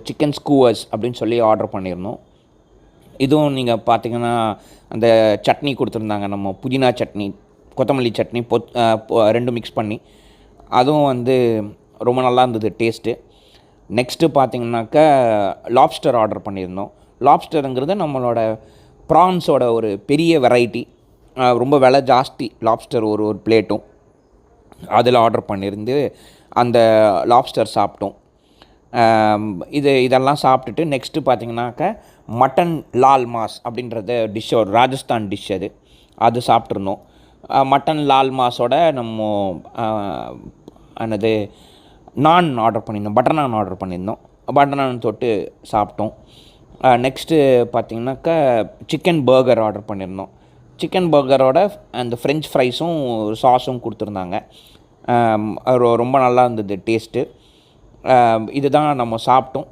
Chicken ஸ்கூவர்ஸ் அப்படின்னு சொல்லி order பண்ணியிருந்தோம். இதுவும் நீங்கள் பார்த்தீங்கன்னா அந்த சட்னி கொடுத்துருந்தாங்க, நம்ம புதினா சட்னி, கொத்தமல்லி சட்னி 2 மிக்ஸ் பண்ணி, அதுவும் வந்து ரொம்ப நல்லா இருந்தது டேஸ்ட்டு. நெக்ஸ்ட்டு பார்த்தீங்கன்னாக்கா லாப்ஸ்டர் ஆர்டர் பண்ணியிருந்தோம். லாப்ஸ்டருங்கிறது நம்மளோட ப்ரான்ஸோட ஒரு பெரிய வெரைட்டி. ரொம்ப விலை ஜாஸ்தி லாப்ஸ்டர் ஒரு பிளேட்டும். அதில் ஆர்டர் பண்ணியிருந்து அந்த லாப்ஸ்டர் சாப்பிட்டோம். இதெல்லாம் சாப்பிட்டுட்டு நெக்ஸ்ட்டு பார்த்தீங்கன்னாக்கா மட்டன் லால் மாஸ் அப்படின்றது டிஷ், ஒரு ராஜஸ்தான் டிஷ் அது சாப்பிட்ருந்தோம். மட்டன் லால் மாஸோட நம்ம என்னது நான் ஆர்டர் பண்ணியிருந்தோம், பட்டர் நான் ஆர்டர் பண்ணியிருந்தோம். பட்டர் நான் தொட்டு சாப்பிட்டோம். நெக்ஸ்ட்டு பார்த்திங்கனாக்கா சிக்கன் பர்கர் ஆர்டர் பண்ணியிருந்தோம். சிக்கன் பர்கரோட அந்த ஃப்ரெஞ்ச் ஃப்ரைஸும் சாஸும் கொடுத்துருந்தாங்க. ரொம்ப நல்லா இருந்தது டேஸ்ட்டு. இதுதான் நம்ம சாப்பிட்டோம்.